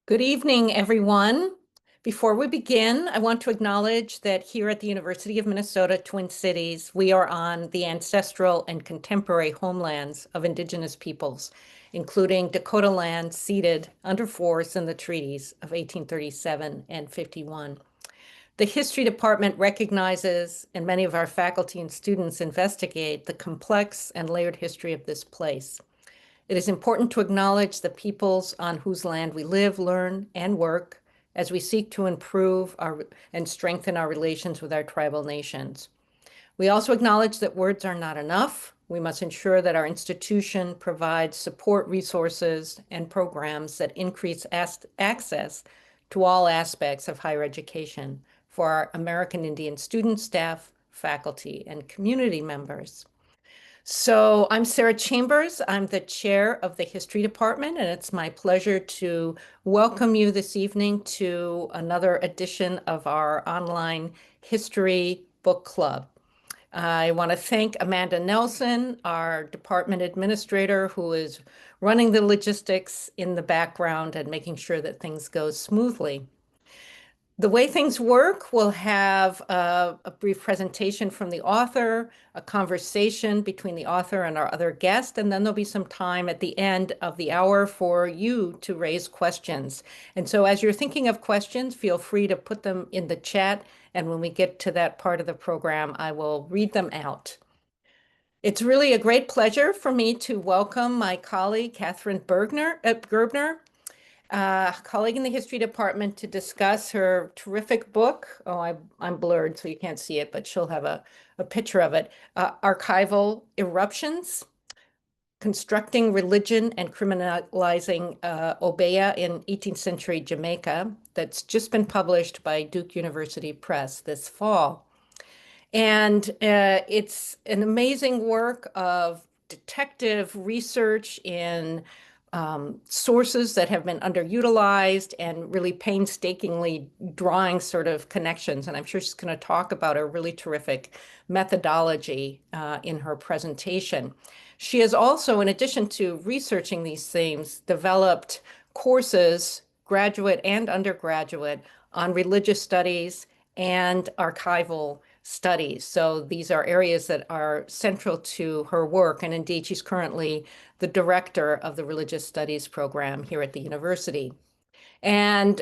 Good evening, everyone. Before we begin, I want to acknowledge that here at the University of Minnesota, Twin Cities, we are on the ancestral and contemporary homelands of Indigenous peoples, including Dakota land ceded under force in the treaties of 1837 and 51. The History Department recognizes, and many of our faculty and students investigate, the complex and layered history of this place. It is important to acknowledge the peoples on whose land we live, learn, and work as we seek to improve and strengthen our relations with our tribal nations. We also acknowledge that words are not enough. We must ensure that our institution provides support resources and programs that increase access to all aspects of higher education for our American Indian students, staff, faculty, and community members. So I'm Sarah Chambers. I'm the chair of the History Department, and it's my pleasure to welcome you this evening to another edition of our online history book club. I want to thank Amanda Nelson, our department administrator, who is running the logistics in the background and making sure that things go smoothly. The way things work, we'll have a brief presentation from the author, a conversation between the author and our other guest, and then there'll be some time at the end of the hour for you to raise questions. And so as you're thinking of questions, feel free to put them in the chat, and when we get to that part of the program, I will read them out. It's really a great pleasure for me to welcome my colleague, Katharine Gerbner, colleague in the History Department, to discuss her terrific book. Oh, I'm blurred, so you can't see it, but she'll have a picture of it. Archival Irruptions, Constructing Religion and Criminalizing Obeah in 18th-Century Jamaica, that's just been published by Duke University Press this fall. And it's an amazing work of detective research in sources that have been underutilized and really painstakingly drawing sort of connections. And I'm sure she's going to talk about a really terrific methodology in her presentation. She has also, in addition to researching these themes, developed courses, graduate and undergraduate, on religious studies and archival studies. So these are areas that are central to her work. And indeed, she's currently the director of the Religious Studies program here at the university. And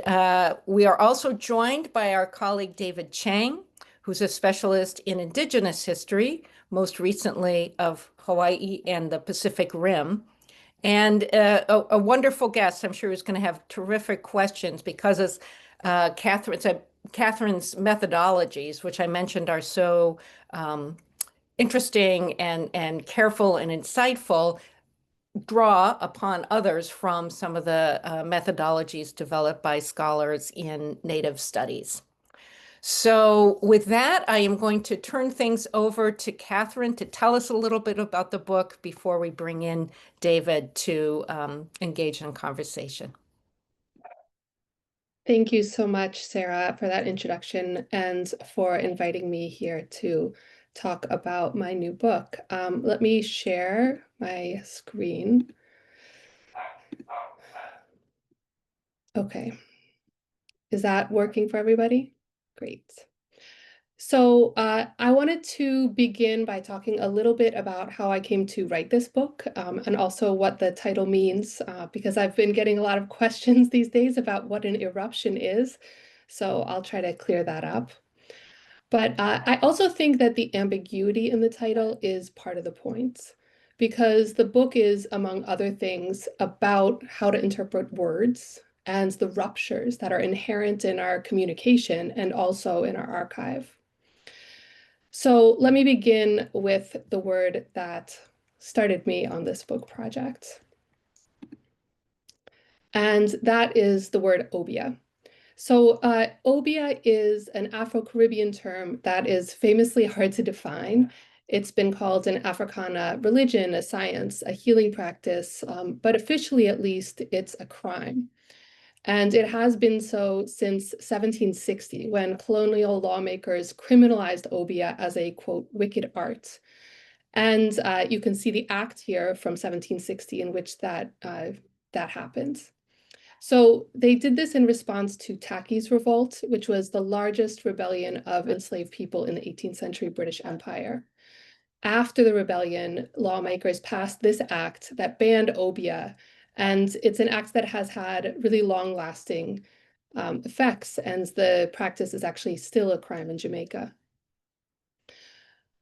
we are also joined by our colleague, David Chang, who's a specialist in Indigenous history, most recently of Hawaii and the Pacific Rim. And a wonderful guest. I'm sure he's going to have terrific questions because as Katharine's methodologies, which I mentioned are so interesting and careful and insightful, draw upon others from some of the methodologies developed by scholars in Native studies. So with that, I am going to turn things over to Katharine to tell us a little bit about the book before we bring in David to engage in conversation. Thank you so much, Sarah, for that introduction and for inviting me here to talk about my new book. Let me share my screen. Okay. Is that working for everybody? Great. So I wanted to begin by talking a little bit about how I came to write this book and also what the title means, because I've been getting a lot of questions these days about what an eruption is. So I'll try to clear that up. But I also think that the ambiguity in the title is part of the point, because the book is, among other things, about how to interpret words and the ruptures that are inherent in our communication and also in our archive. So let me begin with the word that started me on this book project. And that is the word obeah. So obeah is an Afro-Caribbean term that is famously hard to define. It's been called an Africana religion, a science, a healing practice, but officially at least it's a crime. And it has been so since 1760, when colonial lawmakers criminalized obeah as a, quote, wicked art. And you can see the act here from 1760 in which that happened. So they did this in response to Tacky's Revolt, which was the largest rebellion of enslaved people in the 18th century British Empire. After the rebellion, lawmakers passed this act that banned Obeah, and it's an act that has had really long-lasting effects, and the practice is actually still a crime in Jamaica.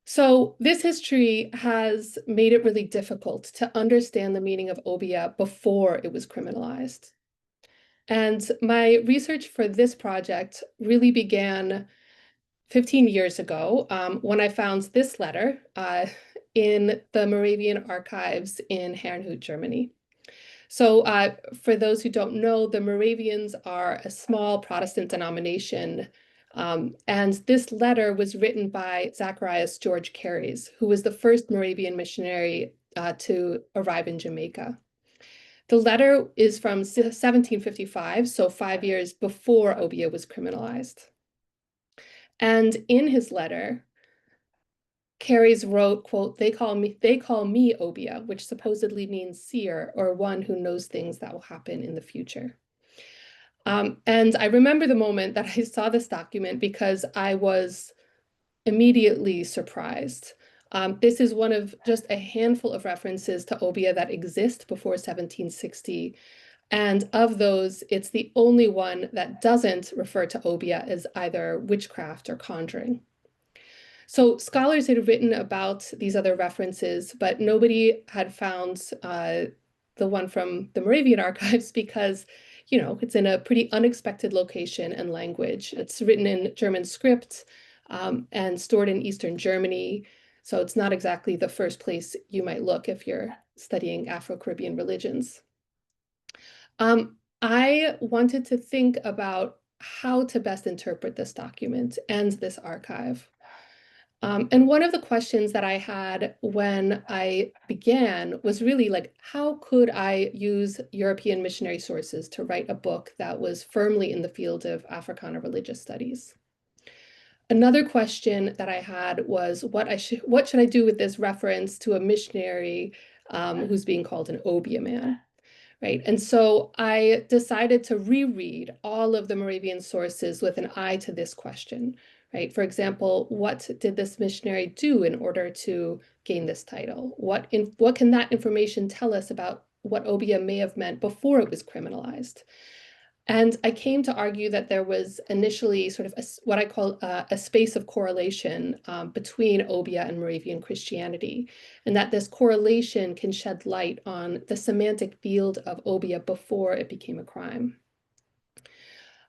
So this history has made it really difficult to understand the meaning of Obeah before it was criminalized. And my research for this project really began 15 years ago when I found this letter in the Moravian archives in Herrnhut, Germany. So for those who don't know, the Moravians are a small Protestant denomination. And this letter was written by Zacharias George Carys, who was the first Moravian missionary to arrive in Jamaica. The letter is from 1755, so 5 years before Obeah was criminalized. And in his letter, Carys wrote, quote, they call me Obeah, which supposedly means seer or one who knows things that will happen in the future. And I remember the moment that I saw this document because I was immediately surprised. This is one of just a handful of references to Obeah that exist before 1760. And of those, it's the only one that doesn't refer to Obeah as either witchcraft or conjuring. So scholars had written about these other references, but nobody had found the one from the Moravian archives because, you know, it's in a pretty unexpected location and language. It's written in German script and stored in Eastern Germany. So it's not exactly the first place you might look if you're studying Afro-Caribbean religions. I wanted to think about how to best interpret this document and this archive. And one of the questions that I had when I began was really like, how could I use European missionary sources to write a book that was firmly in the field of Africana religious studies? Another question that I had was what should I do with this reference to a missionary who's being called an Obeah man? Right. And so I decided to reread all of the Moravian sources with an eye to this question, right? For example, what did this missionary do in order to gain this title? What can that information tell us about what Obeah may have meant before it was criminalized? And I came to argue that there was initially sort of what I call a space of correlation between Obeah and Moravian Christianity, and that this correlation can shed light on the semantic field of Obeah before it became a crime.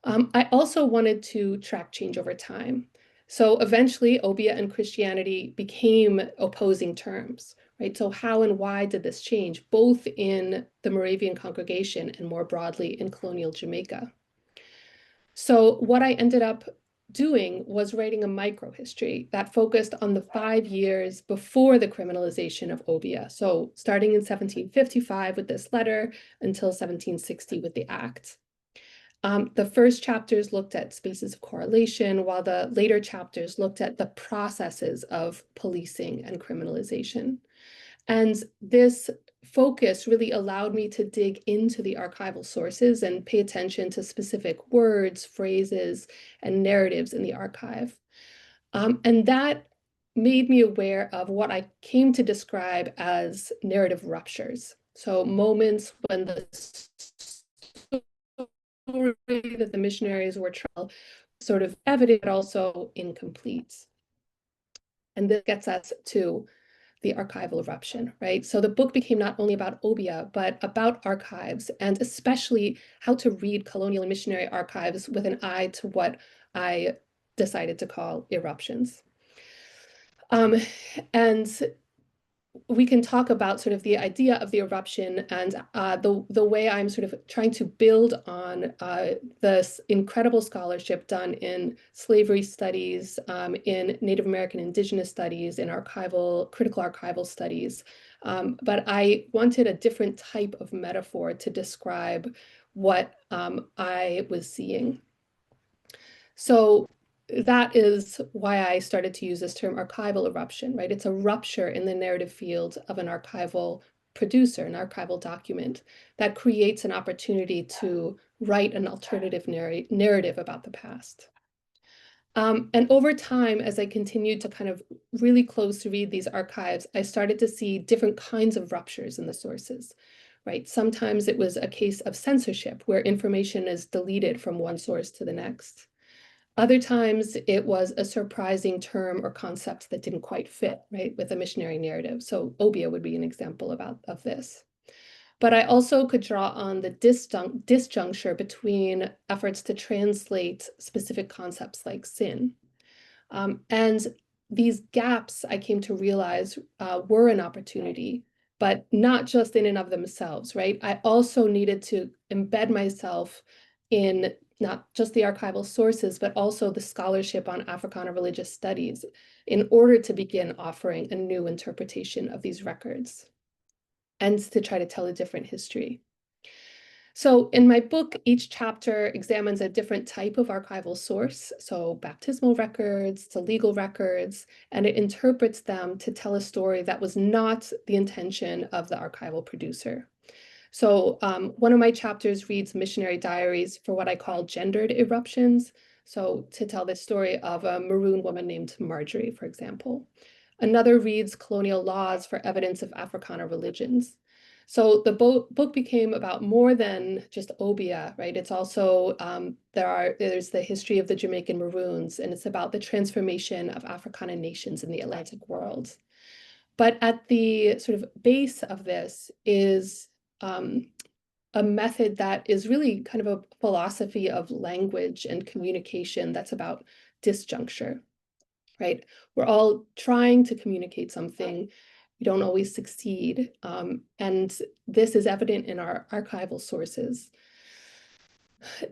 I also wanted to track change over time. So eventually, Obeah and Christianity became opposing terms, right? So how and why did this change, both in the Moravian congregation and more broadly in colonial Jamaica? So what I ended up doing was writing a microhistory that focused on the 5 years before the criminalization of Obeah. So starting in 1755 with this letter until 1760 with the act. The first chapters looked at spaces of correlation, while the later chapters looked at the processes of policing and criminalization. And this focus really allowed me to dig into the archival sources and pay attention to specific words, phrases, and narratives in the archive. And that made me aware of what I came to describe as narrative ruptures. So moments when the story that the missionaries were telling sort of evident, but also incomplete. And this gets us to the archival eruption, right? So the book became not only about Obeah, but about archives, and especially how to read colonial and missionary archives with an eye to what I decided to call eruptions. And we can talk about sort of the idea of the eruption and the way I'm sort of trying to build on this incredible scholarship done in slavery studies, in Native American Indigenous studies, in critical archival studies. But I wanted a different type of metaphor to describe what I was seeing. So that is why I started to use this term archival eruption, right? It's a rupture in the narrative field of an archival producer, an archival document that creates an opportunity to write an alternative narrative about the past. And over time, as I continued to kind of really close to read these archives, I started to see different kinds of ruptures in the sources, right? Sometimes it was a case of censorship where information is deleted from one source to the next. Other times it was a surprising term or concept that didn't quite fit, right, with a missionary narrative. So Obeah would be an example of this. But I also could draw on the disjuncture between efforts to translate specific concepts like sin. And these gaps, I came to realize, were an opportunity, but not just in and of themselves, right? I also needed to embed myself in not just the archival sources, but also the scholarship on Africana religious studies in order to begin offering a new interpretation of these records and to try to tell a different history. So in my book, each chapter examines a different type of archival source, so baptismal records to legal records, and it interprets them to tell a story that was not the intention of the archival producer. So one of my chapters reads missionary diaries for what I call gendered eruptions, so to tell the story of a maroon woman named Marjorie, for example. Another reads colonial laws for evidence of Africana religions. So the book became about more than just Obeah, right? It's also, there's the history of the Jamaican Maroons, and it's about the transformation of Africana nations in the Atlantic world. But at the sort of base of this is a method that is really kind of a philosophy of language and communication that's about disjuncture, right? We're all trying to communicate something. We don't always succeed. And this is evident in our archival sources.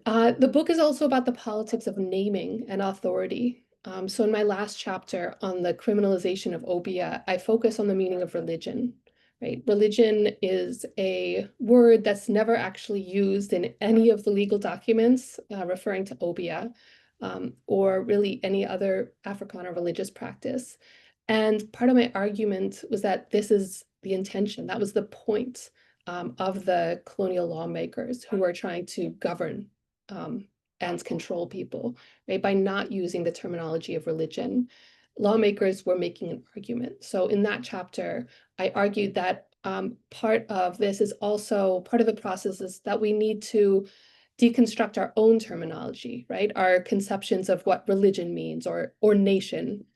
The book is also about the politics of naming and authority. So in my last chapter on the criminalization of Obeah, I focus on the meaning of religion, right? Religion is a word that's never actually used in any of the legal documents referring to Obeah, or really any other Africana religious practice. And part of my argument was that this is the intention, that was the point of the colonial lawmakers who were trying to govern and control people, right? By not using the terminology of religion, lawmakers were making an argument. So in that chapter, I argued that part of this is also part of the process is that we need to deconstruct our own terminology, right? Our conceptions of what religion means or nation,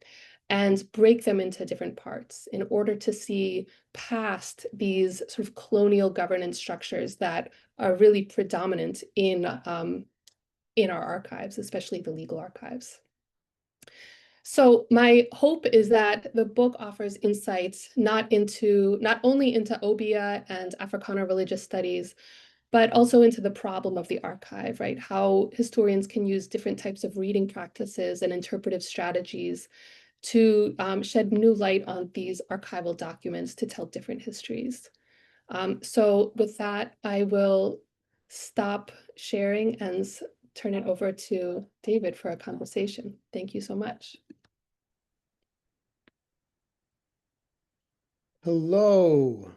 and break them into different parts in order to see past these sort of colonial governance structures that are really predominant in our archives, especially the legal archives. So my hope is that the book offers insights not only into Obeah and Africana religious studies, but also into the problem of the archive, right? How historians can use different types of reading practices and interpretive strategies to shed new light on these archival documents to tell different histories. So with that, I will stop sharing and turn it over to David for a conversation. Thank you so much. Hello.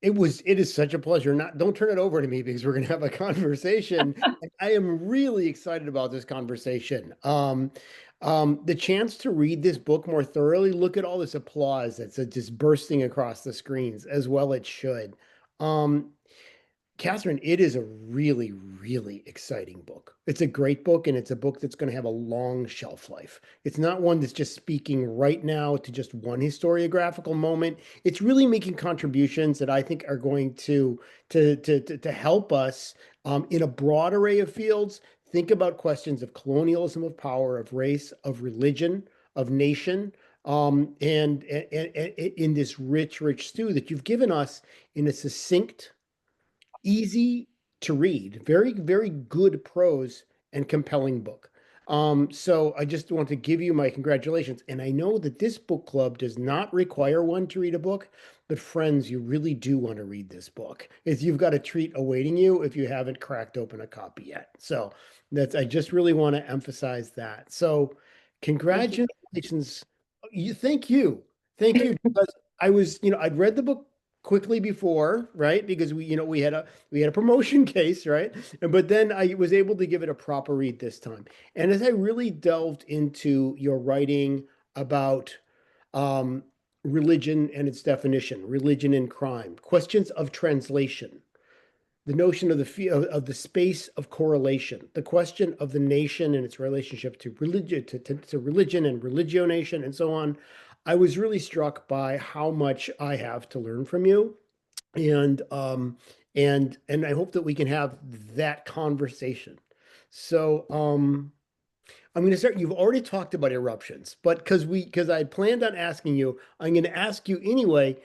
It is such a pleasure. Don't turn it over to me because we're gonna have a conversation. And I am really excited about this conversation. The chance to read this book more thoroughly, look at all this applause that's just bursting across the screens, as well it should. Katharine, it is a really, really exciting book. It's a great book, and it's a book that's going to have a long shelf life. It's not one that's just speaking right now to just one historiographical moment. It's really making contributions that I think are going to help us in a broad array of fields think about questions of colonialism, of power, of race, of religion, of nation, and in this rich, rich stew that you've given us in a succinct, easy to read, very, very good prose and compelling book. So I just want to give you my congratulations. And I know that this book club does not require one to read a book, but friends, you really do want to read this book. Is you've got a treat awaiting you if you haven't cracked open a copy yet. So I just really want to emphasize that. So congratulations. Thank you. Thank you. Because I was, I'd read the book quickly before, right? Because we had a promotion case, right? But then I was able to give it a proper read this time. And as I really delved into your writing about um, religion and its definition, religion and crime, questions of translation, the notion of the space of correlation, the question of the nation and its relationship to religion, to religion and religionation, and so on. I was really struck by how much I have to learn from you, and and I hope that we can have that conversation. So I'm going to start. You've already talked about eruptions, but because I planned on asking you, I'm going to ask you anyway.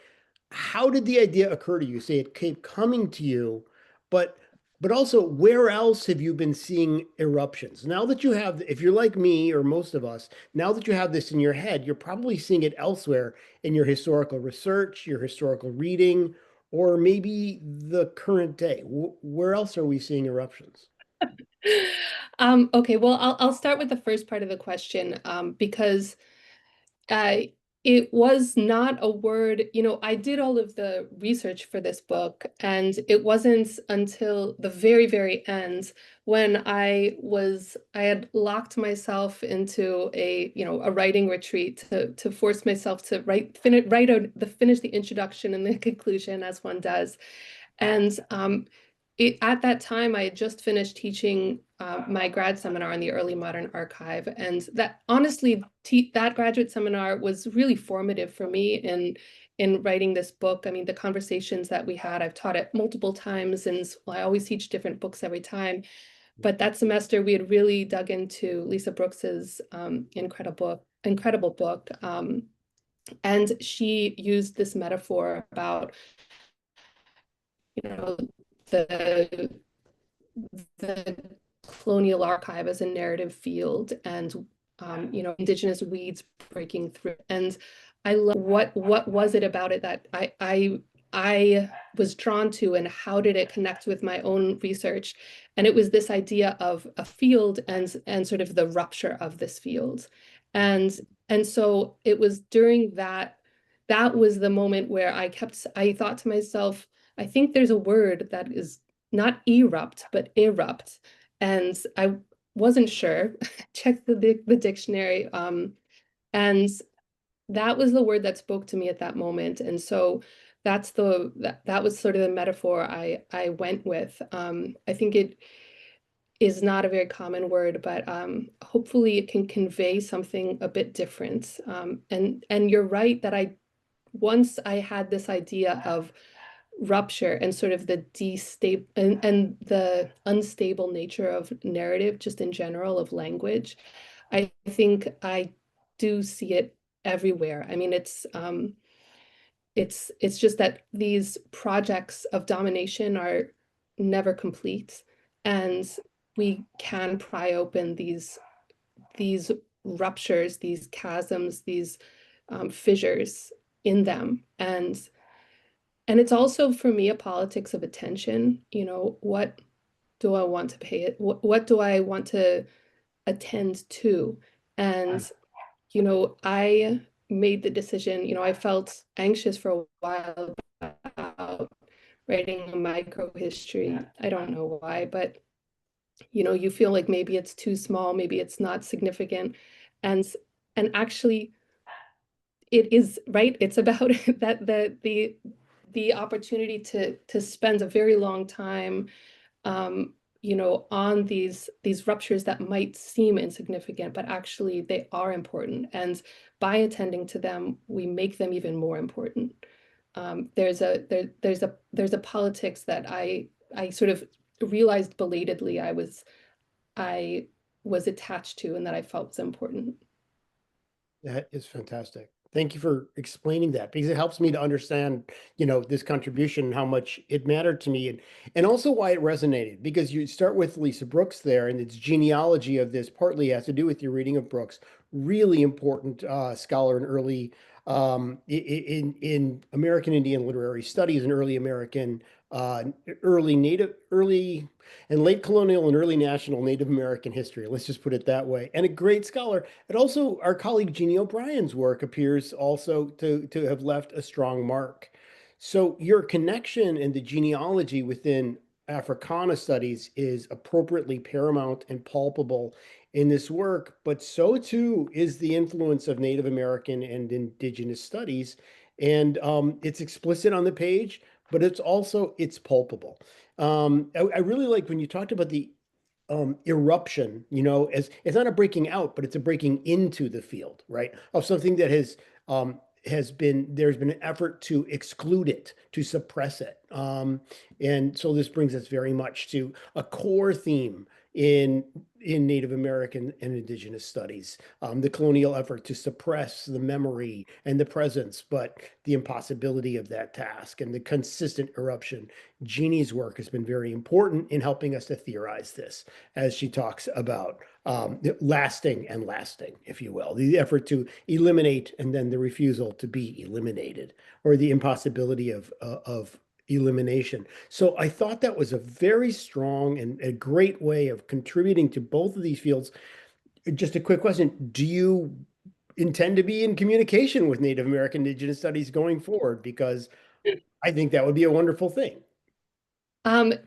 How did the idea occur to you? Say it kept coming to you, but but also where else have you been seeing eruptions? Now that you have, if you're like me or most of us, now that you have this in your head, you're probably seeing it elsewhere in your historical research, your historical reading, or maybe the current day. Where else are we seeing eruptions? Okay, well, I'll start with the first part of the question, because uh, it was not a word, I did all of the research for this book, and it wasn't until the very, very end when I had locked myself into a writing retreat to force myself to finish the introduction and the conclusion as one does. And at that time, I had just finished teaching my grad seminar on the early modern archive, and that honestly, that graduate seminar was really formative for me in writing this book. I mean, the conversations that we had, I've taught it multiple times, and I always teach different books every time. But that semester, we had really dug into Lisa Brooks's incredible book, and she used this metaphor about you know the the colonial archive as a narrative field, and indigenous weeds breaking through. And I love what was it about it that I was drawn to, and how did it connect with my own research? And it was this idea of a field and sort of the rupture of this field. And so it was during that was the moment where I thought to myself, I think there's a word that is not erupt, but erupt. And I wasn't sure. Checked the dictionary, and that was the word that spoke to me at that moment. And so that was sort of the metaphor I went with. I think it is not a very common word, but hopefully it can convey something a bit different. And you're right that once I had this idea of rupture and sort of the destable and the unstable nature of narrative, just in general, of language, I think I do see it everywhere. I mean, it's just that these projects of domination are never complete, and we can pry open these ruptures, these chasms, these fissures in them. And it's also, for me, a politics of attention. What do I want to pay it? What do I want to attend to? And, I made the decision, I felt anxious for a while about writing a micro history. I don't know why, but, you feel like maybe it's too small, maybe it's not significant. And, and actually, it is, right. It's about that the opportunity to spend a very long time on these ruptures that might seem insignificant, but actually they are important. And by attending to them, we make them even more important. There's a politics that I sort of realized belatedly I was attached to, and that I felt was important. That is fantastic. Thank you for explaining that, because it helps me to understand, this contribution and how much it mattered to me, and also why it resonated. Because you start with Lisa Brooks there, and its genealogy of this partly has to do with your reading of Brooks, really important scholar in early in American Indian literary studies and early American early and late colonial and early national Native American history. Let's just put it that way. And a great scholar. And also our colleague Jeannie O'Brien's work appears also to have left a strong mark. So your connection and the genealogy within Africana studies is appropriately paramount and palpable in this work, but so too is the influence of Native American and Indigenous studies. And it's explicit on the page, but it's palpable. I really like when you talked about the eruption, as it's not a breaking out, but it's a breaking into the field, right? Of something that there's been an effort to exclude it, to suppress it. And so this brings us very much to a core theme in Native American and Indigenous studies, the colonial effort to suppress the memory and the presence, but the impossibility of that task and the consistent eruption. Jeannie's work has been very important in helping us to theorize this, as she talks about lasting, if you will, the effort to eliminate and then the refusal to be eliminated, or the impossibility of elimination. So I thought that was a very strong and a great way of contributing to both of these fields. Just a quick question. Do you intend to be in communication with Native American Indigenous studies going forward? Because I think that would be a wonderful thing.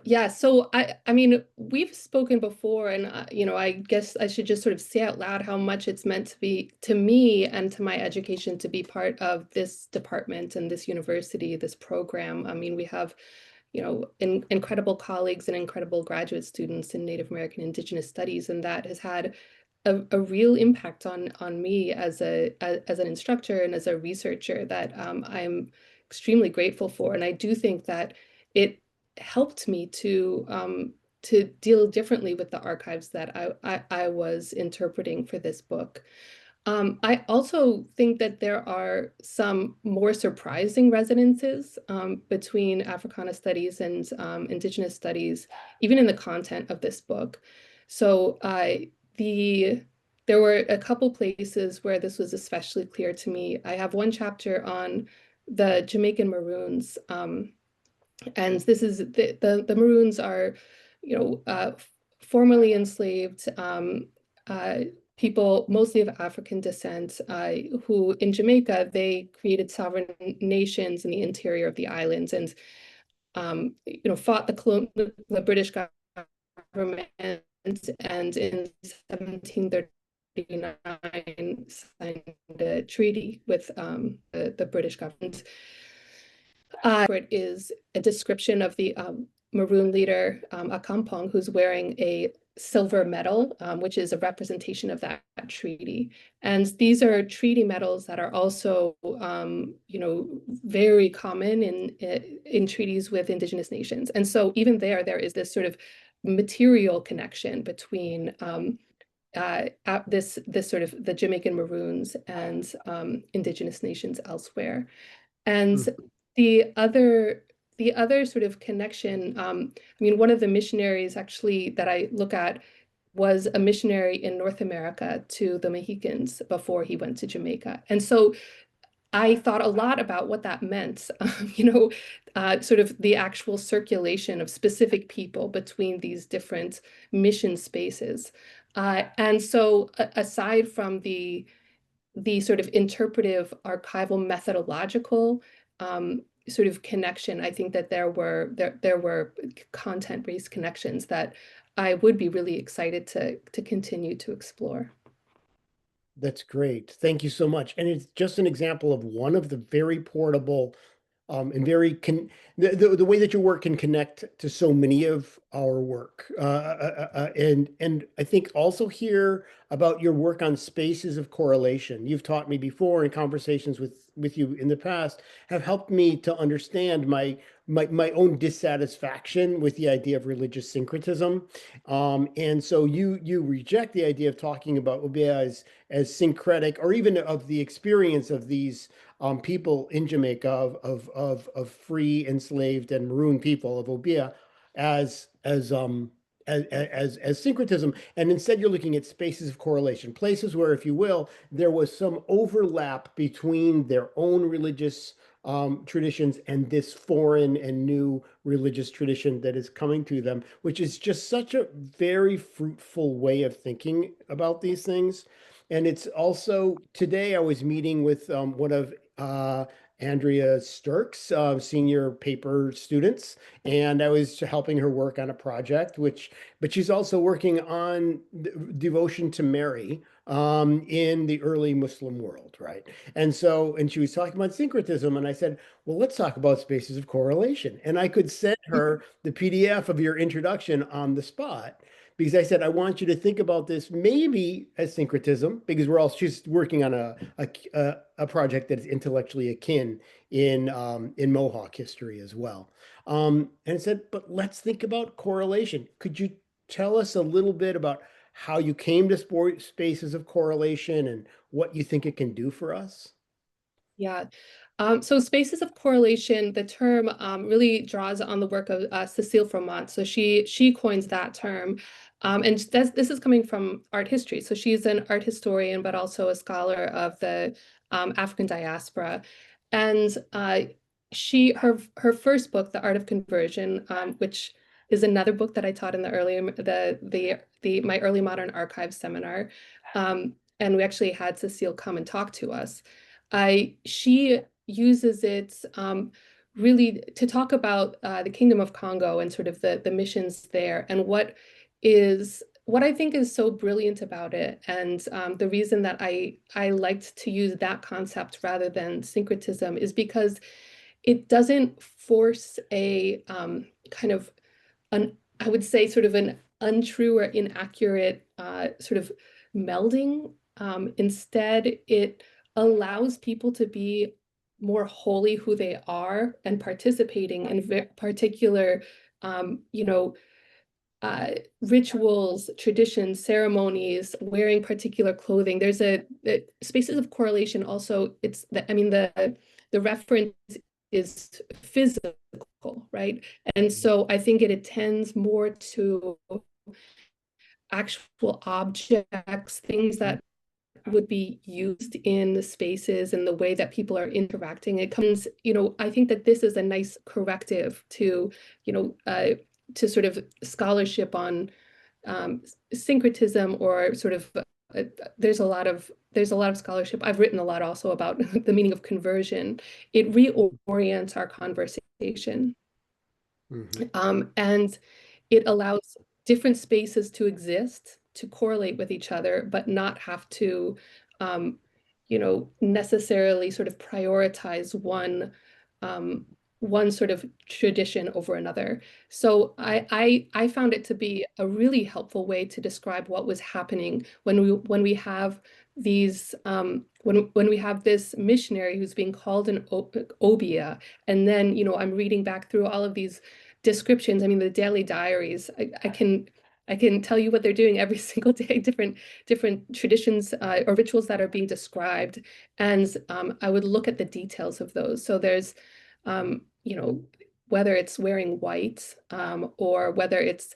Yeah, so I mean, we've spoken before, and I guess I should just sort of say out loud how much it's meant to be to me and to my education to be part of this department and this university, this program. I mean, we have, incredible colleagues and incredible graduate students in Native American Indigenous studies, and that has had a real impact on me as as an instructor and as a researcher that I'm extremely grateful for. And I do think that it helped me to deal differently with the archives that I was interpreting for this book. I also think that there are some more surprising resonances between Africana studies and Indigenous studies, even in the content of this book. So there were a couple places where this was especially clear to me. I have one chapter on the Jamaican Maroons. And this is the Maroons are, formerly enslaved people, mostly of African descent, who in Jamaica, they created sovereign nations in the interior of the islands and, fought the British government, and in 1739 signed a treaty with the British government. It is a description of the Maroon leader, Akampong, who's wearing a silver medal, which is a representation of that treaty. And these are treaty medals that are also, very common in treaties with Indigenous nations. And so even there is this sort of material connection between this sort of the Jamaican Maroons and Indigenous nations elsewhere. And the other sort of connection, I mean, one of the missionaries actually that I look at was a missionary in North America to the Mexicans before he went to Jamaica. And so I thought a lot about what that meant, sort of the actual circulation of specific people between these different mission spaces. And so aside from the sort of interpretive, archival, methodological sort of connection, I think that there were content-based connections that I would be really excited to continue to explore. That's great. Thank you so much. And it's just an example of one of the very portable and the way that your work can connect to so many of our work. And I think also hear about your work on spaces of correlation. You've taught me before in conversations with you in the past, have helped me to understand my own dissatisfaction with the idea of religious syncretism. And so you reject the idea of talking about Obeah as syncretic, or even of the experience of these people in Jamaica of free, enslaved, and maroon people of Obeah as syncretism, and instead you're looking at spaces of correlation, places where, if you will, there was some overlap between their own religious traditions and this foreign and new religious tradition that is coming to them, which is just such a very fruitful way of thinking about these things. And it's also today I was meeting with one of Andrea Sturck's senior paper students, and I was helping her work on a project, but she's also working on devotion to Mary in the early Muslim world, right? And she was talking about syncretism, and I said, well, let's talk about spaces of correlation. And I could send her the PDF of your introduction on the spot because I said, I want you to think about this maybe as syncretism, because she's working on a project that is intellectually akin in Mohawk history as well. And I said, but let's think about correlation. Could you tell us a little bit about how you came to spaces of correlation and what you think it can do for us? Yeah. So spaces of correlation, the term really draws on the work of Cecile Froment. So she coins that term. And this is coming from art history. So she's an art historian, but also a scholar of the African diaspora. And her first book, The Art of Conversion, which is another book that I taught in my early modern archive seminar. And we actually had Cecile come and talk to us. She uses it really to talk about the Kingdom of Congo and sort of the missions there, and what I think is so brilliant about it, and the reason that I liked to use that concept rather than syncretism is because it doesn't force a kind of I would say sort of an untrue or inaccurate sort of melding. Instead, it allows people to be more wholly who they are and participating in particular, you know, rituals, traditions, ceremonies, wearing particular clothing. There's spaces of correlation also. The reference is physical, right? And so I think it attends more to actual objects, things that would be used in the spaces and the way that people are interacting. It comes, I think that this is a nice corrective to, to sort of scholarship on syncretism or sort of there's a lot of scholarship. I've written a lot also about the meaning of conversion. It reorients our conversation. And it allows different spaces to exist, to correlate with each other, but not have to, necessarily sort of prioritize one sort of tradition over another. So I found it to be a really helpful way to describe what was happening when we have these when we have this missionary who's being called an Obeah, and then I'm reading back through all of these descriptions. I mean, the daily diaries. I can tell you what they're doing every single day, different traditions or rituals that are being described, and I would look at the details of those. So there's whether it's wearing white, or whether it's,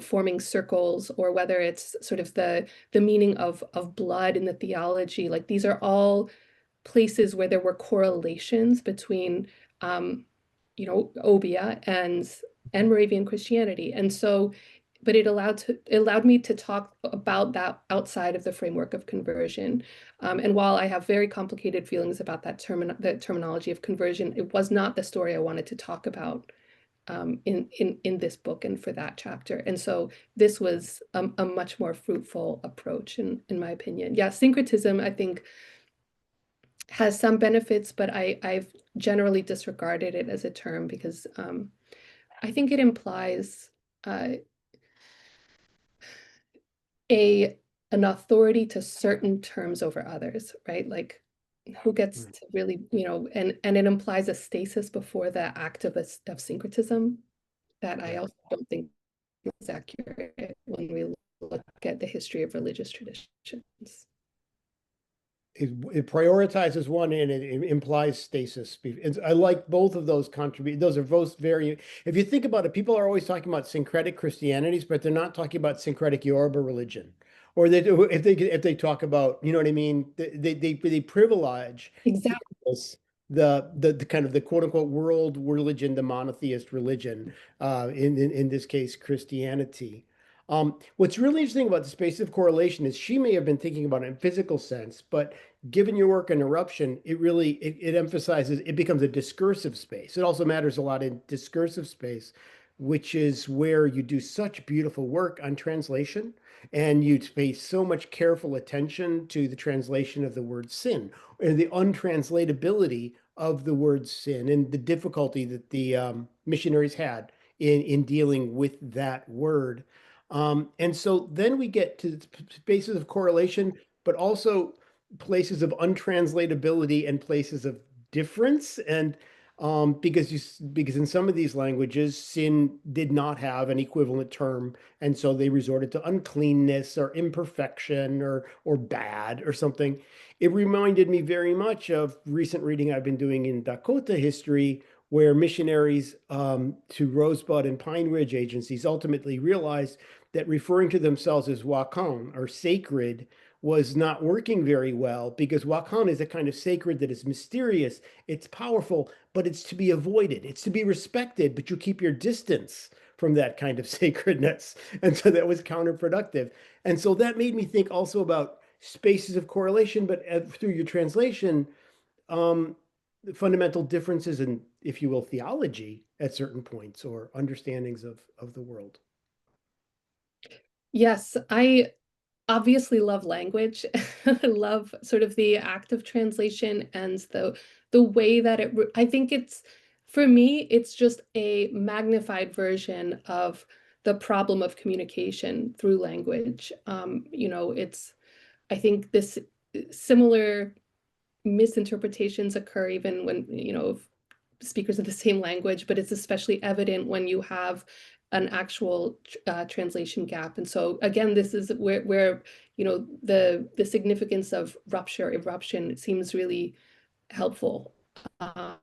forming circles, or whether it's sort of the meaning of blood in the theology, like these are all places where there were correlations between, Obeah and Moravian Christianity. And so, but it allowed me to talk about that outside of the framework of conversion. And while I have very complicated feelings about that the terminology of conversion, it was not the story I wanted to talk about in this book and for that chapter. And so this was a much more fruitful approach in my opinion. Yeah, syncretism, I think, has some benefits, but I've generally disregarded it as a term because I think it implies an authority to certain terms over others, right? Like who gets to really, and it implies a stasis before the act of syncretism that I also don't think is accurate when we look at the history of religious traditions. It prioritizes one and it implies stasis. I like both of those contribute. Those are both very, if you think about it, people are always talking about syncretic Christianities, but they're not talking about syncretic Yoruba religion. Or if they talk about, you know what I mean, they privilege Exactly. the kind of the quote unquote world religion, the monotheist religion, in this case, Christianity. What's really interesting about the space of correlation is she may have been thinking about it in physical sense, but given your work in Eruption, it emphasizes, it becomes a discursive space. It also matters a lot in discursive space, which is where you do such beautiful work on translation, and you pay so much careful attention to the translation of the word sin, or the untranslatability of the word sin, and the difficulty that the missionaries had in dealing with that word. And so then we get to spaces of correlation, but also places of untranslatability and places of difference. And because in some of these languages, sin did not have an equivalent term, and so they resorted to uncleanness or imperfection or bad or something. It reminded me very much of recent reading I've been doing in Dakota history, where missionaries to Rosebud and Pine Ridge agencies ultimately realized that referring to themselves as Wakan or sacred was not working very well, because Wakan is a kind of sacred that is mysterious, it's powerful, but it's to be avoided. It's to be respected, but you keep your distance from that kind of sacredness. And so that was counterproductive. And so that made me think also about spaces of correlation, but through your translation, um, fundamental differences in, if you will, theology at certain points, or understandings of the world. Yes, I obviously love language. I love sort of the act of translation and the way that I think it's, for me, it's just a magnified version of the problem of communication through language. I think this similar misinterpretations occur even when, speakers of the same language, but it's especially evident when you have an actual translation gap. And so again, this is where the significance of rupture, eruption seems really helpful. Um,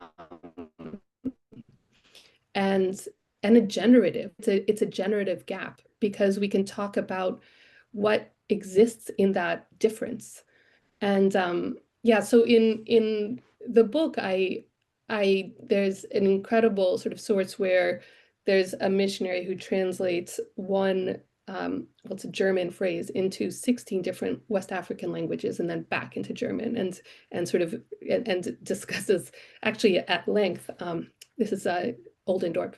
and and a generative, it's a generative gap, because we can talk about what exists in that difference. And yeah, so in the book, I there's an incredible sort of source where there's a missionary who translates one well, it's a German phrase into 16 different West African languages and then back into German, and sort of and discusses actually at length. This is Oldendorp,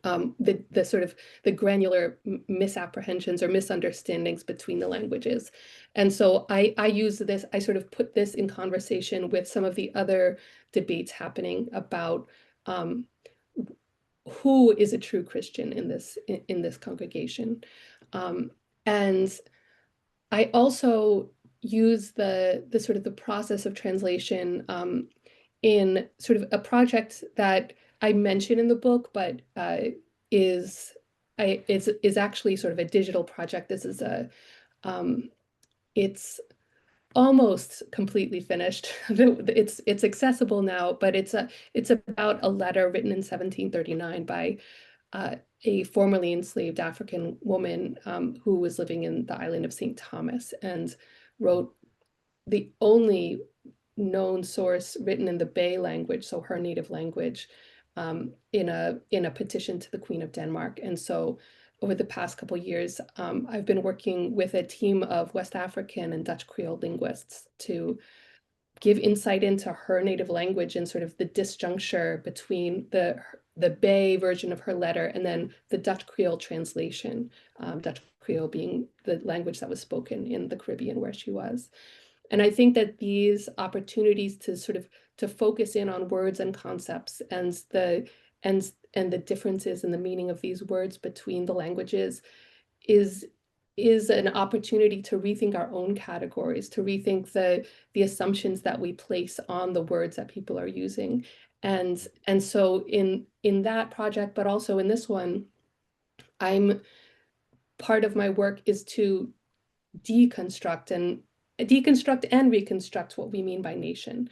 the sort of the granular misapprehensions or misunderstandings between the languages. And so I use this, I sort of put this in conversation with some of the other debates happening about who is a true Christian in this congregation. And I also use the sort of the process of translation in sort of a project that I mention in the book, but is actually sort of a digital project. This is it's almost completely finished. It's accessible now, but it's about a letter written in 1739 by a formerly enslaved African woman who was living in the island of St. Thomas, and wrote the only known source written in the Bay language, so her native language, in a petition to the Queen of Denmark. And so over the past couple of years, I've been working with a team of West African and Dutch Creole linguists to give insight into her native language and sort of the disjuncture between the Bay version of her letter and then the Dutch Creole translation, Dutch Creole being the language that was spoken in the Caribbean where she was. And I think that these opportunities to sort of to focus in on words and concepts and the differences in the meaning of these words between the languages is an opportunity to rethink our own categories, to rethink the assumptions that we place on the words that people are using. And so in that project, but also in this one, part of my work is to deconstruct and reconstruct what we mean by nation,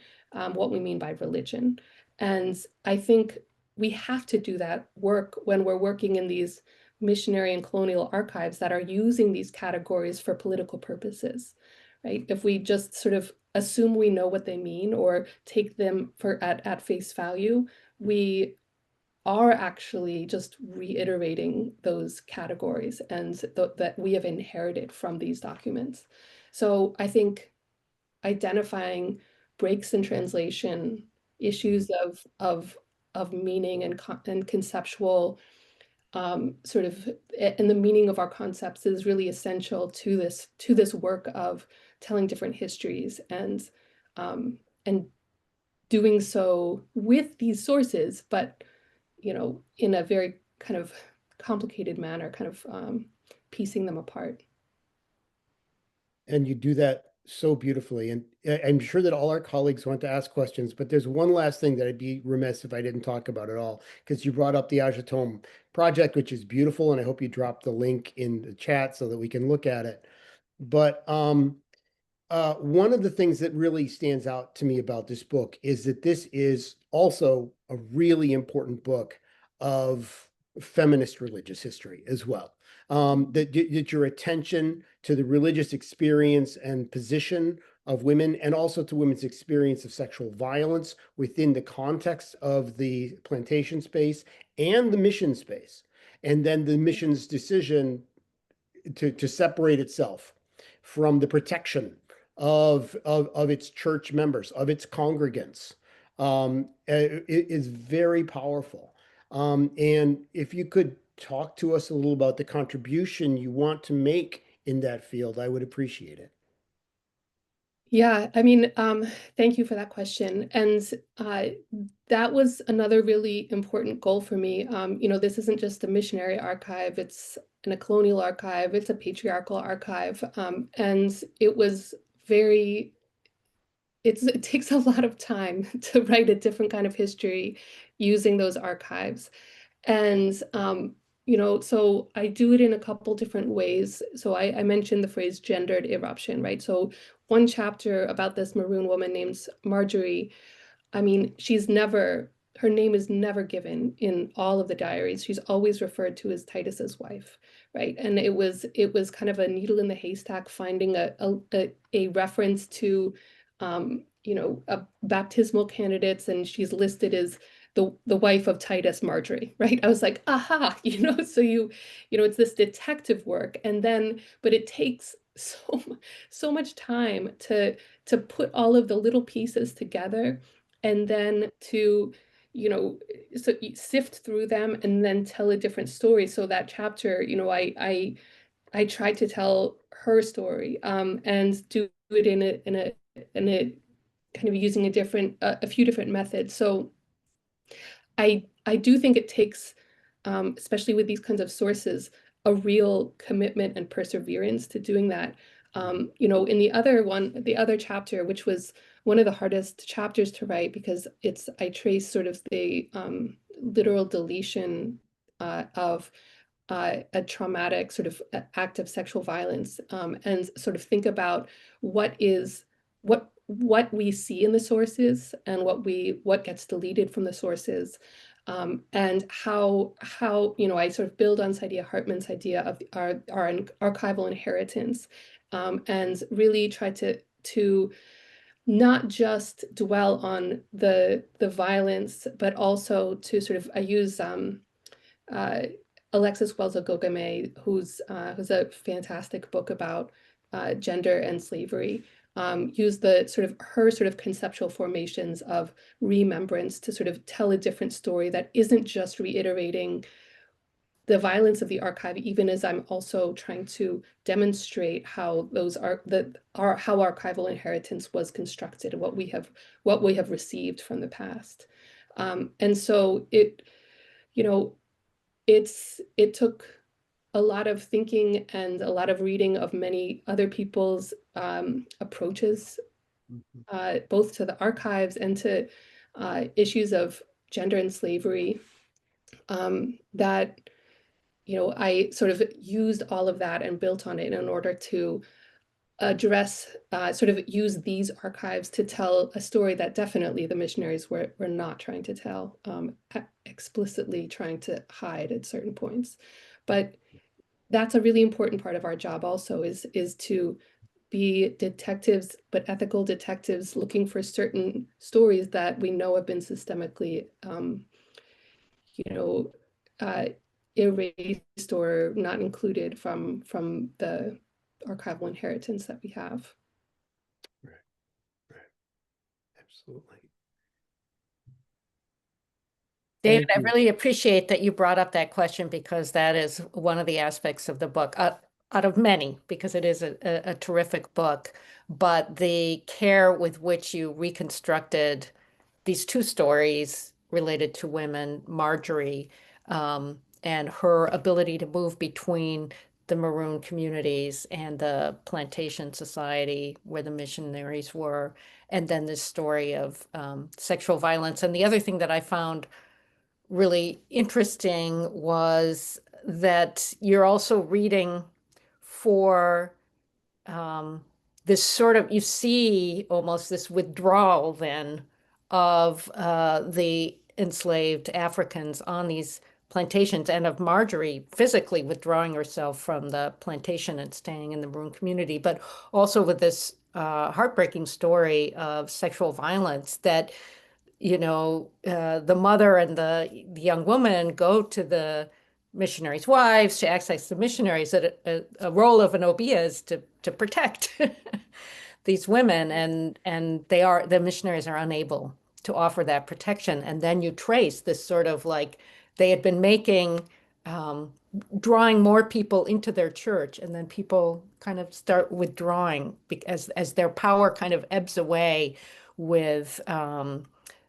what we mean by religion. And I think we have to do that work when we're working in these missionary and colonial archives that are using these categories for political purposes, right? If we just sort of assume we know what they mean or take them at face value. We are actually just reiterating those categories and that we have inherited from these documents. So I think identifying breaks in translation, issues of meaning and conceptual sort of, and the meaning of our concepts is really essential to this work of telling different histories and doing so with these sources, but in a very kind of complicated manner, kind of piecing them apart. And you do that so beautifully. And I'm sure that all our colleagues want to ask questions, but there's one last thing that I'd be remiss if I didn't talk about at all, because you brought up the Ajatome project, which is beautiful. And I hope you drop the link in the chat so that we can look at it. But one of the things that really stands out to me about this book is that this is also a really important book of feminist religious history as well. That your attention to the religious experience and position of women, and also to women's experience of sexual violence within the context of the plantation space and the mission space, and then the mission's decision to separate itself from the protection of its church members, of its congregants, it is very powerful. And if you could talk to us a little about the contribution you want to make in that field, I would appreciate it. Yeah, I mean, thank you for that question. And that was another really important goal for me. This isn't just a missionary archive, it's a colonial archive, it's a patriarchal archive. And it was very, it takes a lot of time to write a different kind of history using those archives. And so I do it in a couple different ways. So I mentioned the phrase gendered eruption, right? So one chapter about this maroon woman named Marjorie, I mean, her name is never given in all of the diaries. She's always referred to as Titus's wife, right? And it was kind of a needle in the haystack finding a reference to a baptismal candidates, and she's listed as the wife of Titus Marjorie, right? I was like, aha, so it's this detective work, and then, but it takes so much time to put all of the little pieces together, and then to, so you sift through them and then tell a different story. So that chapter, I tried to tell her story, and do it in a kind of using a few different methods. So I do think it takes, especially with these kinds of sources, a real commitment and perseverance to doing that. In the other chapter, which was one of the hardest chapters to write because I trace sort of the literal deletion of a traumatic sort of act of sexual violence, and sort of think about what we see in the sources and what gets deleted from the sources, and how I sort of build on Saidiya Hartman's idea of our archival inheritance, and really try to not just dwell on the violence, but also to sort of, I use Alexis Wells Ogogame, who's a fantastic book about gender and slavery. Use her sort of conceptual formations of remembrance to sort of tell a different story that isn't just reiterating the violence of the archive, even as I'm also trying to demonstrate how how archival inheritance was constructed and what we have received from the past. And so it took a lot of thinking and a lot of reading of many other people's approaches, both to the archives and to issues of gender and slavery, that I sort of used all of that and built on it in order to address, sort of use these archives to tell a story that definitely the missionaries were not trying to tell, explicitly trying to hide at certain points. But that's a really important part of our job also, is to be detectives, but ethical detectives looking for certain stories that we know have been systemically, uh, erased or not included from the archival inheritance that we have. Right, right, absolutely. David, Thank I you. really appreciate that you brought up that question because that is one of the aspects of the book, out of many, because it is a terrific book. But the care with which you reconstructed these two stories related to women, Marjorie, and her ability to move between the Maroon communities and the plantation society where the missionaries were, and then this story of sexual violence. And the other thing that I found really interesting was that you're also reading for this sort of, you see almost this withdrawal then of the enslaved Africans on these plantations, and of Marjorie physically withdrawing herself from the plantation and staying in the Maroon community, but also with this heartbreaking story of sexual violence that the mother and the young woman go to the missionaries' wives to access the missionaries. That a role of an Obeah is to protect these women, and the missionaries are unable to offer that protection. And then you trace this sort of like they had been making drawing more people into their church, and then people kind of start withdrawing as their power kind of ebbs away with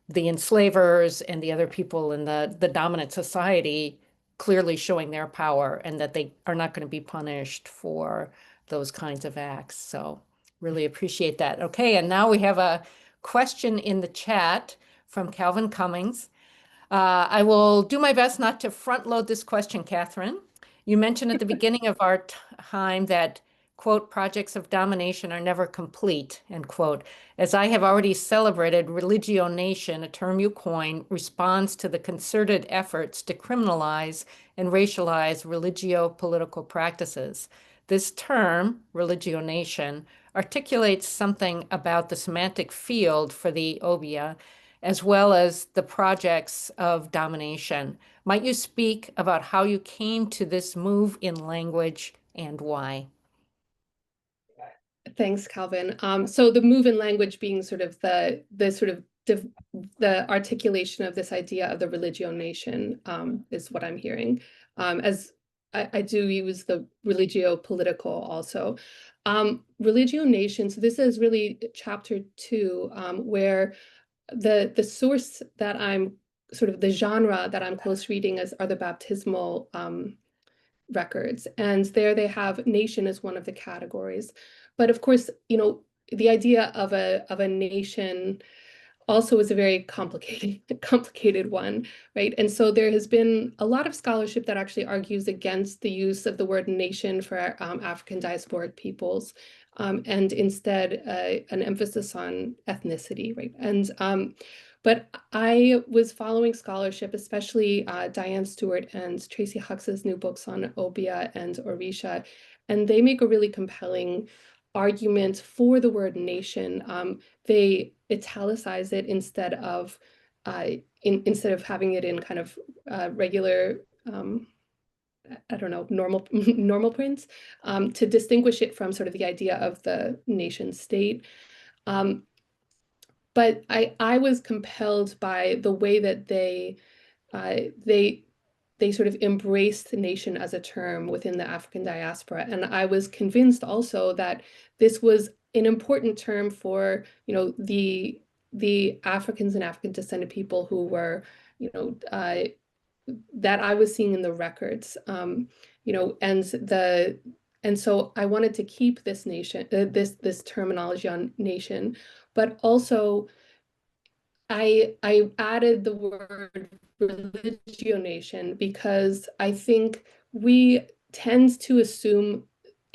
the enslavers and the other people in the dominant society clearly showing their power, and that they are not going to be punished for those kinds of acts. So really appreciate that. Okay, and now we have a question in the chat from Calvin Cummings. I will do my best not to front load this question, Katharine. You mentioned at the beginning of our time that, quote, projects of domination are never complete, end quote. As I have already celebrated, religio nation, a term you coined, responds to the concerted efforts to criminalize and racialize religio-political practices. This term, religio nation, articulates something about the semantic field for the Obeah, as well as the projects of domination. Might you speak about how you came to this move in language and why? Thanks, Calvin. So the move in language being sort of the articulation of this idea of the religio nation is what I'm hearing. As I do use the religio political also. Religio nation, so this is really chapter 2, where the source that I'm sort of the genre that I'm close reading are the baptismal records. And there they have nation as one of the categories. But of course, the idea of a nation also is a very complicated one, right? And so there has been a lot of scholarship that actually argues against the use of the word nation for African diasporic peoples, and instead an emphasis on ethnicity, right? And but I was following scholarship, especially Diane Stewart and Tracy Hux's new books on Obeah and Orisha, and they make a really compelling argument for the word nation. They italicize it instead of having it in kind of regular, I don't know, normal prints, to distinguish it from sort of the idea of the nation state. But I was compelled by the way that they sort of embraced the nation as a term within the African diaspora. And I was convinced also that this was an important term for, the Africans and African descended people who were, that I was seeing in the records, and so I wanted to keep this nation, this terminology on nation, but also I added the word religio nation because I think we tend to assume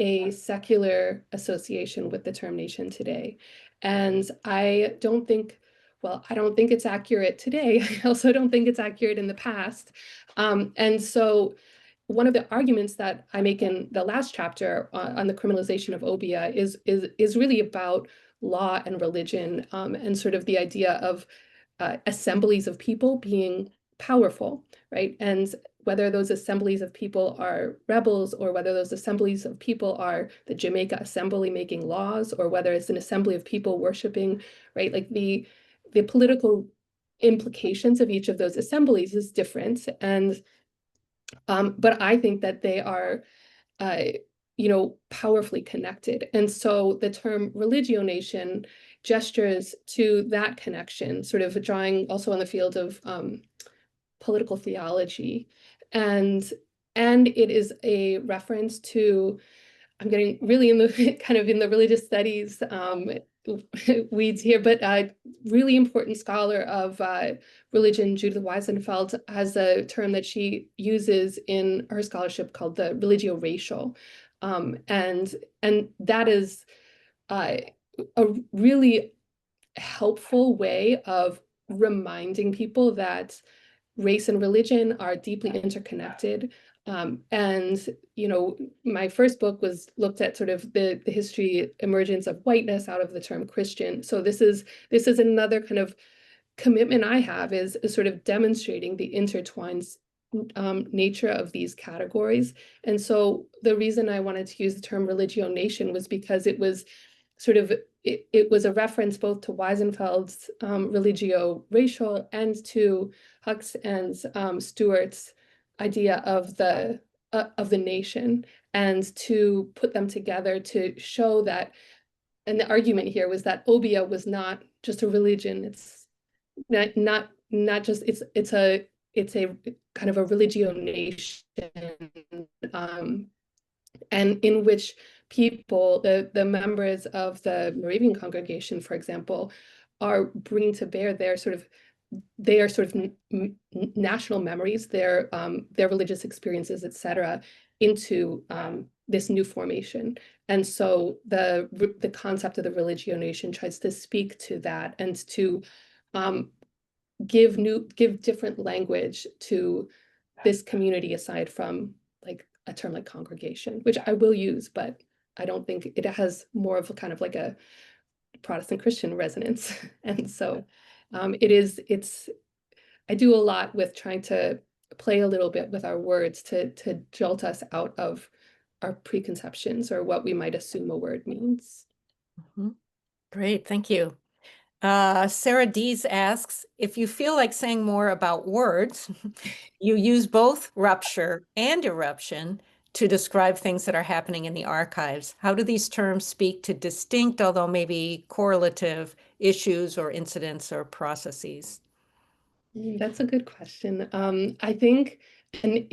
a secular association with the term nation today. And I don't think it's accurate today. I also don't think it's accurate in the past. And so one of the arguments that I make in the last chapter on the criminalization of Obeah is really about law and religion, and sort of the idea of assemblies of people being powerful, right? And whether those assemblies of people are rebels, or whether those assemblies of people are the Jamaica Assembly making laws, or whether it's an assembly of people worshiping, right? Like the political implications of each of those assemblies is different. And but I think that they are powerfully connected. And so the term religionation gestures to that connection, sort of drawing also on the field of political theology. And it is a reference to, I'm getting really in the kind of in the religious studies weeds here, but a really important scholar of religion, Judith Weisenfeld, has a term that she uses in her scholarship called the religio-racial. And that is a really helpful way of reminding people that race and religion are deeply interconnected. And my first book looked at sort of the history emergence of whiteness out of the term Christian. So this is another kind of commitment I have, is sort of demonstrating the intertwined nature of these categories. And so the reason I wanted to use the term religionation was because it was sort of, it was a reference both to Weisenfeld's religio-racial and to Huck's and Stewart's idea of the nation, and to put them together to show that. And the argument here was that Obeah was not just a religion. It's not just, it's a kind of a religionation, and in which people, the members of the Moravian congregation, for example, are bringing to bear their sort of national memories, their religious experiences, etc., into this new formation. And so the concept of the religionation tries to speak to that, and to give different language to this community, aside from like a term like congregation, which I will use, but I don't think it has more of a kind of like a Protestant Christian resonance. And so I do a lot with trying to play a little bit with our words to jolt us out of our preconceptions, or what we might assume a word means. Mhm. Great, thank you. Sarah Dees asks, if you feel like saying more about words, you use both rupture and eruption to describe things that are happening in the archives. How do these terms speak to distinct, although maybe correlative, issues or incidents or processes? That's a good question. I think, and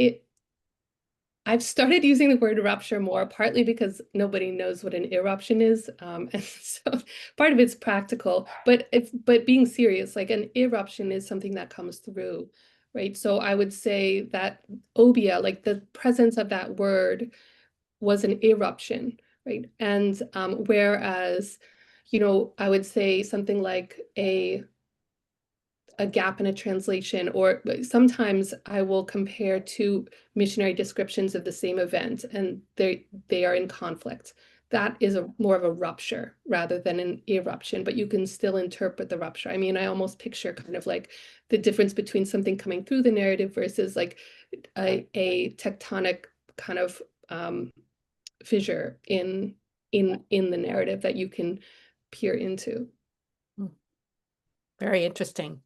I've started using the word rupture more, partly because nobody knows what an eruption is. And so part of it's practical, but being serious, like an eruption is something that comes through, right? So I would say that Obeah, like the presence of that word, was an eruption, right? And whereas, I would say something like a gap in a translation, or sometimes I will compare two missionary descriptions of the same event, and they are in conflict. That is more of a rupture rather than an eruption, but you can still interpret the rupture. I mean, I almost picture kind of like the difference between something coming through the narrative versus like a tectonic kind of fissure in the narrative that you can peer into. Very interesting.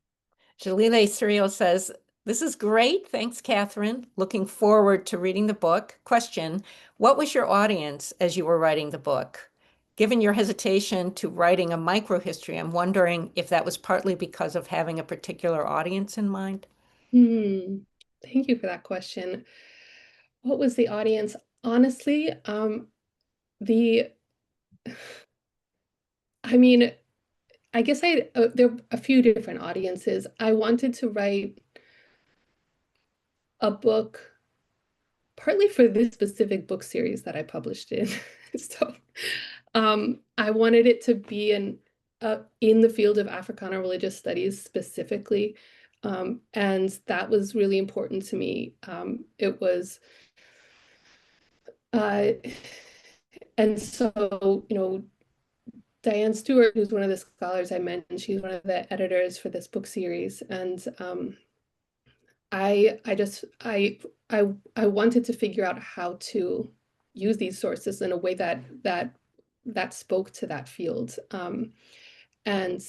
Jalile Serial says, this is great. Thanks, Katharine. Looking forward to reading the book. Question, what was your audience as you were writing the book? Given your hesitation to writing a microhistory, I'm wondering if that was partly because of having a particular audience in mind. Thank you for that question. What was the audience? Honestly, I mean, I guess there are a few different audiences. I wanted to write a book partly for this specific book series that I published in. So I wanted it to be in the field of Africana religious studies specifically. And that was really important to me. It was Uh, and so, Diane Stewart, who's one of the scholars I mentioned, she's one of the editors for this book series. And I wanted to figure out how to use these sources in a way that spoke to that field. And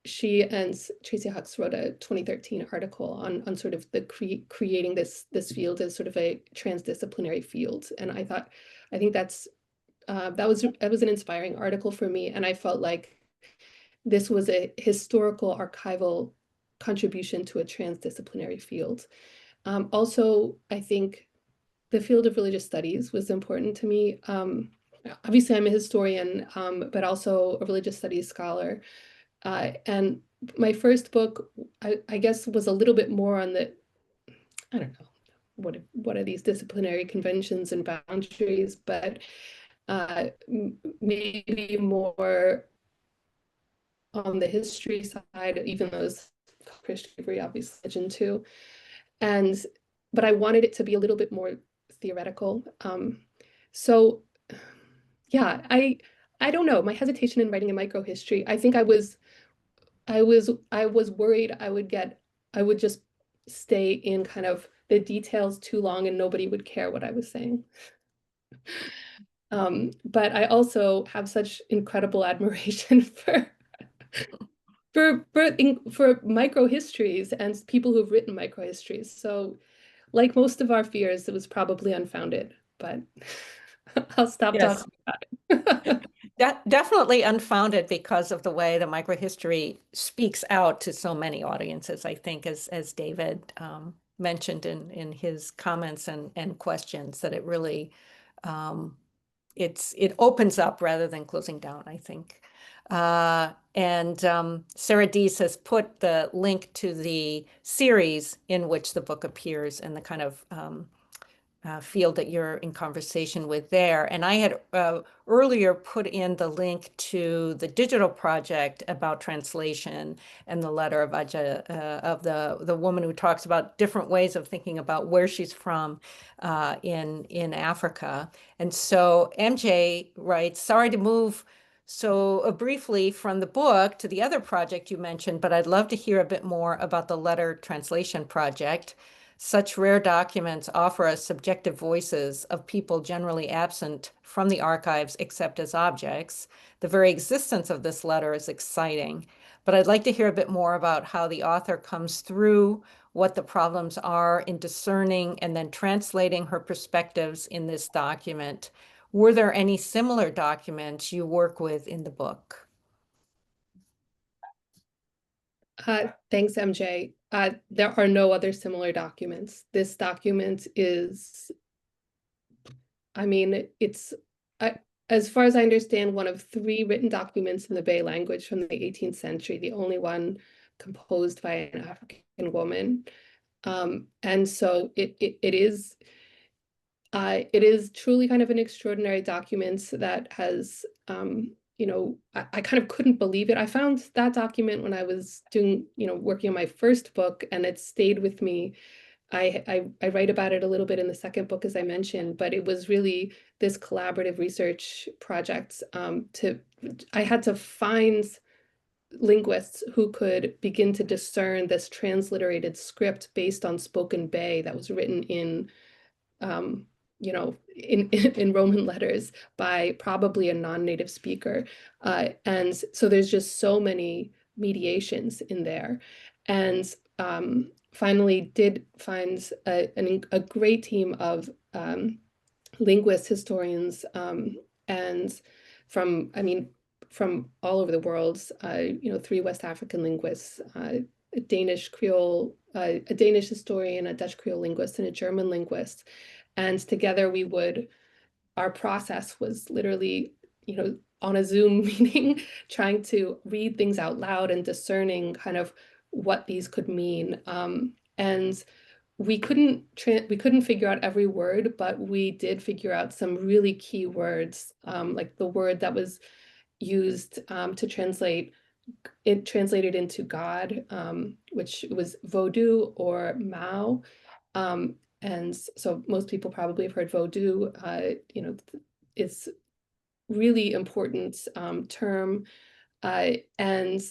she and Tracy Hucks wrote a 2013 article on sort of the creating this field as sort of a transdisciplinary field. And I think that was an inspiring article for me, and I felt like this was a historical archival contribution to a transdisciplinary field. Also, I think the field of religious studies was important to me. Obviously, I'm a historian, but also a religious studies scholar. And my first book, I guess, was a little bit more on the, I don't know, what are these disciplinary conventions and boundaries, but maybe more on the history side, even though it's Christian, obviously, religion too. But I wanted it to be a little bit more theoretical. So yeah, I don't know, my hesitation in writing a microhistory, I think I was worried I would just stay in kind of the details too long and nobody would care what I was saying. But I also have such incredible admiration for microhistories and people who've written microhistories. So, like most of our fears, it was probably unfounded, but I'll stop Yes. talking about it. Definitely unfounded because of the way the microhistory speaks out to so many audiences, I think, as David mentioned in his comments and questions, that it really it opens up rather than closing down, I think. And Sarah Deese has put the link to the series in which the book appears and the kind of field that you're in conversation with there. And I had earlier put in the link to the digital project about translation and the letter of Aja, of the woman who talks about different ways of thinking about where she's from in Africa. And so MJ writes, sorry to move so briefly from the book to the other project you mentioned, but I'd love to hear a bit more about the letter translation project. Such rare documents offer us subjective voices of people generally absent from the archives except as objects. The very existence of this letter is exciting, but I'd like to hear a bit more about how the author comes through, what the problems are in discerning and then translating her perspectives in this document. Were there any similar documents you work with in the book? Thanks, MJ. There are no other similar documents. This document is, I mean, as far as I understand, one of 3 written documents in the Bay language from the 18th century, the only one composed by an African woman. And so it is truly kind of an extraordinary document that has, I kind of couldn't believe it. I found that document when I was doing, working on my first book, and it stayed with me. I write about it a little bit in the second book, as I mentioned, but it was really this collaborative research project. I had to find linguists who could begin to discern this transliterated script based on spoken Bay that was written in in Roman letters by probably a non-native speaker. And so there's just so many mediations in there. And finally did find a great team of linguists, historians, and from all over the world, 3 West African linguists, a Danish Creole, a Danish historian, a Dutch Creole linguist, and a German linguist. And together our process was literally, on a Zoom meeting, trying to read things out loud and discerning kind of what these could mean. And we couldn't figure out every word, but we did figure out some really key words, like the word that was used to translate, it translated into God, which was Vodou or Mao. And so most people probably have heard Vodou, you know, it's really important term. And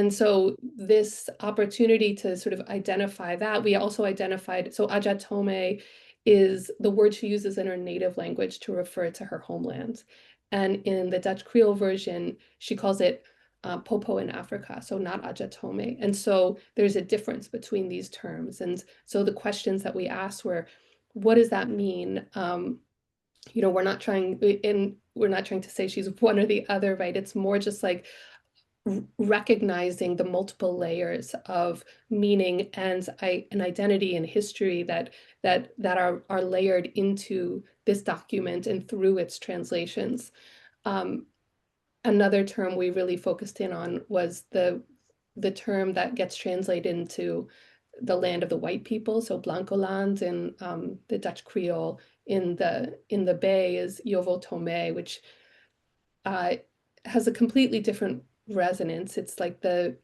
so this opportunity to sort of identify that, we also identified, so Ajatome is the word she uses in her native language to refer to her homeland. And in the Dutch Creole version, she calls it Popo in Africa, so not Ajatome. And so there's a difference between these terms. And so the questions that we asked were, what does that mean? You know, we're not trying to say she's one or the other, right? It's more just like recognizing the multiple layers of meaning and an identity and history that are layered into this document and through its translations. Another term we really focused in on was the term that gets translated into the land of the white people, so Blancoland in the Dutch Creole. In the Bay is Yovo Tome, which has a completely different resonance. It's like the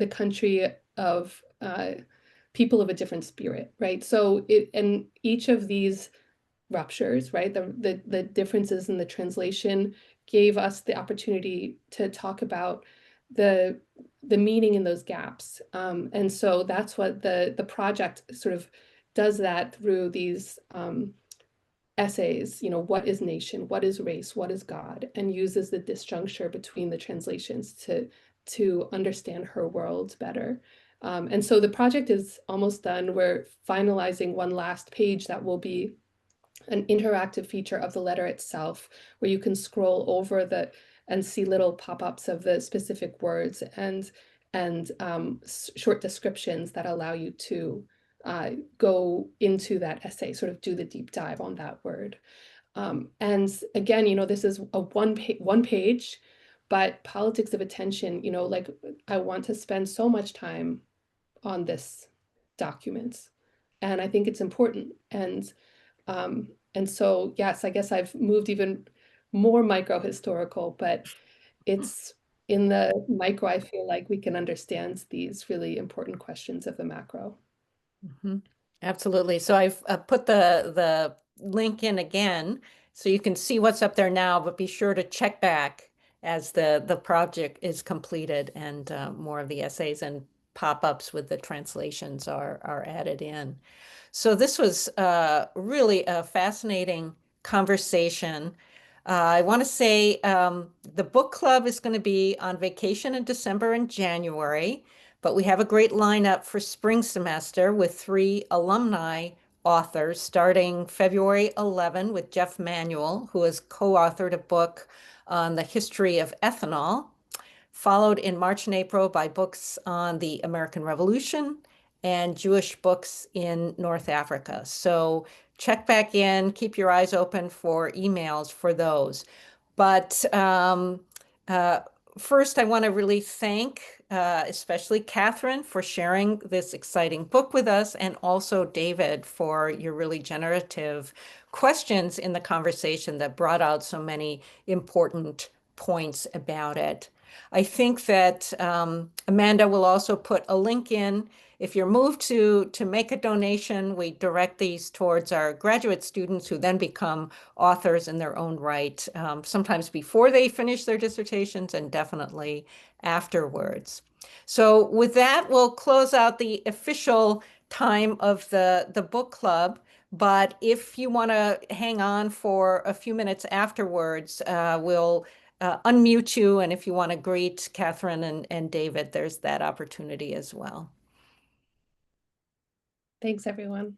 country of people of a different spirit, right? So and each of these ruptures, right? The differences in the translation gave us the opportunity to talk about the meaning in those gaps. And so that's what the project sort of does, that through these essays, you know, what is nation, what is race, what is God, and uses the disjuncture between the translations to understand her world better. And so the project is almost done. We're finalizing one last page that will be an interactive feature of the letter itself, where you can scroll over and see little pop-ups of the specific words and short descriptions that allow you to go into that essay, sort of do the deep dive on that word. And again, you know, this is a one page, but politics of attention, you know, like I want to spend so much time on this document, and I think it's important. And so, yes, I guess I've moved even more micro-historical, but it's in the micro, I feel like we can understand these really important questions of the macro. Absolutely. So I've put the link in again, so you can see what's up there now, but be sure to check back as the project is completed and more of the essays and pop-ups with the translations are added in. So this was really a fascinating conversation. I want to say the book club is going to be on vacation in December and January, but we have a great lineup for spring semester with 3 alumni authors, starting February 11 with Jeff Manuel, who has co-authored a book on the history of ethanol, followed in March and April by books on the American Revolution and Jewish books in North Africa. So check back in, keep your eyes open for emails for those. But first, I want to really thank especially Katharine for sharing this exciting book with us, and also David for your really generative questions in the conversation that brought out so many important points about it. I think that Amanda will also put a link in. If you're moved to make a donation, we direct these towards our graduate students, who then become authors in their own right, sometimes before they finish their dissertations and definitely afterwards. So with that, we'll close out the official time of the book club. But if you want to hang on for a few minutes afterwards, we'll unmute you. And if you want to greet Katharine and David, there's that opportunity as well. Thanks, everyone.